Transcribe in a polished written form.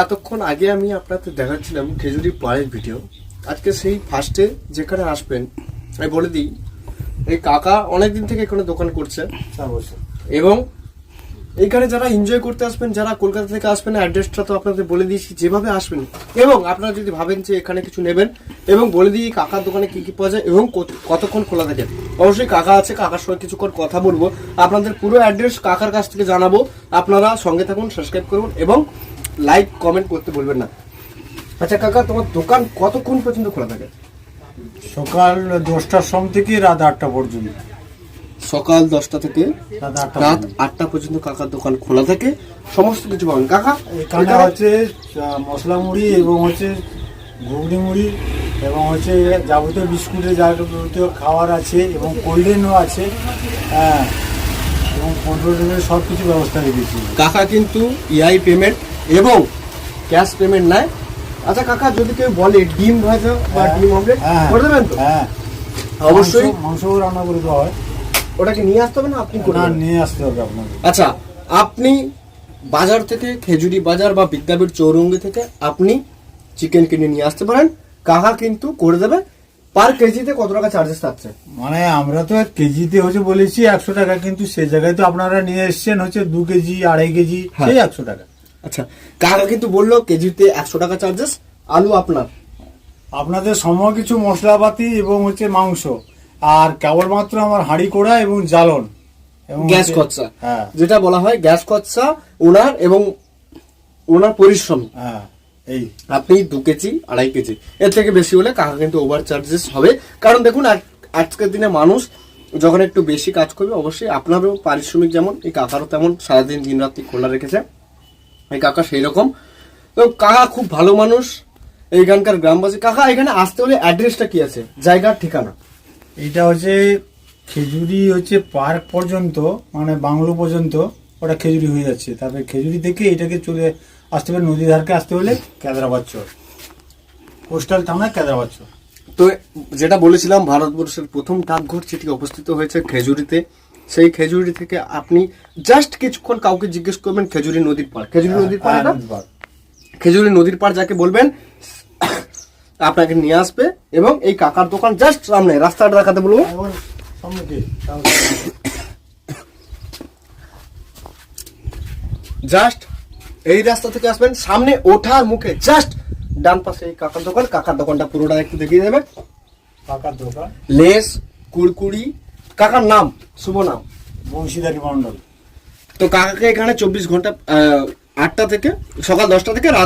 এতক্ষণ আগে আমি আপনাদের দেখাচ্ছিলাম খেজুরি পাড়ের ভিডিও। আজকে সেই ফার্স্টে যেখানে আসবেন আমি বলে দিই, এই কাকা অনেকদিন থেকে এখানে দোকান করছে এবং এইখানে যারা এনজয় করতে আসবেন, যারা কলকাতা থেকে আসবেন, অ্যাড্রেসটা তো আপনাদের বলে দিয়েছি যেভাবে আসবেন। এবং আপনারা যদি ভাবেন যে এখানে কিছু নেবেন, এবং বলে দিই কাকার দোকানে কি কি পাওয়া যায় এবং কতক্ষণ খোলা থাকে। অবশ্যই কাকা আছে, কাকার সঙ্গে কিছুক্ষণ কথা বলবো, আপনাদের পুরো অ্যাড্রেস কাকার কাছ থেকে জানাবো। আপনারা সঙ্গে থাকুন, সাবস্ক্রাইব করুন এবং লাইক কমেন্ট করতে বলবেন না। আচ্ছা কাকা, তোমার দোকান কতক্ষণ পর্যন্ত খোলা থাকে? সকাল 10টার সময় থেকে রাত 8টা পর্যন্ত। সকাল 10টা থেকে রাত 8টা পর্যন্ত কাকার দোকান খোলা থাকে। সমস্ত কিছু পাবেন কাকা। এখানে হচ্ছে মশলা মুড়ি এবং হচ্ছে ঘুগনি মুড়ি এবং হচ্ছে যাবতীয় বিস্কুটের যাবতীয় খাবার আছে এবং কোল্ড ড্রিঙ্কও আছে। হ্যাঁ, এবং কন্ট্রোলের সব কিছু ব্যবস্থা রেখেছি। কাকা কিন্তু ইআই পেমেন্ট এবং ক্যাশ পেমেন্ট নাই। আচ্ছা কাকা, যদি কেউ বলে ডিম ভাজা বা ডিম অমলেট করে দেবেন তো? হ্যাঁ, অবশ্যই। মাংসও রান্না করে দেওয়া হয়। ওটাকে নিয়ে আসতে হবে না আপনি করে দেবেন? নিয়ে আসতে হবে আপনাকে। আচ্ছা, আপনি বাজার থেকে, খেজুরি বাজার বা বিদ্যাপীঠ চৌরঙ্গি থেকে আপনি চিকেন কিনে নিয়ে আসতে পারেন, কাকা কিন্তু করে দেবে। পার কেজিতে কত টাকা চার্জেস থাকছে? মানে আমরা তো কেজিতে হচ্ছে বলেছি 100 টাকা, কিন্তু সে জায়গায় তো আপনারা নিয়ে এসছেন হচ্ছে 2 কেজি 2.5 কেজি, সেই 100 টাকা। আচ্ছা, কাকা কিন্তু বললো কেজিতে 100 টাকা চার্জেস। আলু আপনাদের সময় কিছু মশলাপাতি এবং হচ্ছে মাংস, আর কেবলমাত্র আমার হাঁড়ি কোড়া এবং জ্বালন এবং গ্যাস খরচা, হ্যাঁ, যেটা বলা হয় গ্যাস খরচা ওনার এবং ওনার পরিশ্রম। হ্যাঁ, এই আপনি 2 কেজি 2.5 কেজি এর থেকে বেশি হলে কাকা কিন্তু ওভার চার্জেস হবে। কারণ দেখুন, আজকের দিনে মানুষ যখন একটু বেশি কাজ করবে, অবশ্যই আপনারও পারিশ্রমিক যেমন, এই কাকারও তেমন সারাদিন দিন রাত্রি খোলা রেখেছে এই কাকা, সেই রকম। তো কাকা খুব ভালো মানুষ, এইখানকার গ্রামবাসী। কাকা, এখানে আসতে হলে অ্যাড্রেসটা কি আছে, জায়গার ঠিকানা? এইটা হচ্ছে খেজুরি হচ্ছে পার্ক পর্যন্ত, মানে বাংলো পর্যন্ত ওটা খেজুরি হয়ে যাচ্ছে। তারপরে খেজুরি থেকে এটাকে চলে আসতে হবে নদী ধারকে আসতে হলে কেদারাবাদ চর, কোস্টাল থানা কেদারাবাদ চর। তো যেটা বলেছিলাম, ভারতবর্ষের প্রথম ডাকঘর চিঠি অবস্থিত হয়েছে খেজুরিতে। সেই খেজুরি থেকে আপনি জাস্ট কিছুক্ষণ কাউকে জিজ্ঞেস করবেন খেজুরি নদীর পাড়, খেজুরি নদীর পাড়, খেজুরি নদীর পাড় যাকে বলবেন আপনাকে নিয়ে আসবে। এবং এই কাকার দোকান জাস্ট সামনে, রাস্তাটা দেখাতে বলবো। জাস্ট এই রাস্তা থেকে আসবেন, সামনে ওঠার মুখে জাস্ট ডান পাশে এই কাকার দোকান। কাকার দোকানটা পুরোটা একটু দেখিয়ে দেবে। কাকার দোকান লেস, কুড়কুড়ি। কাকার নাম, শুভ নাম বংশীধারী মন্ডল। তো কাকাকে এখানে 24 ঘন্টা, 8টা থেকে সকাল 10টা থেকে রাত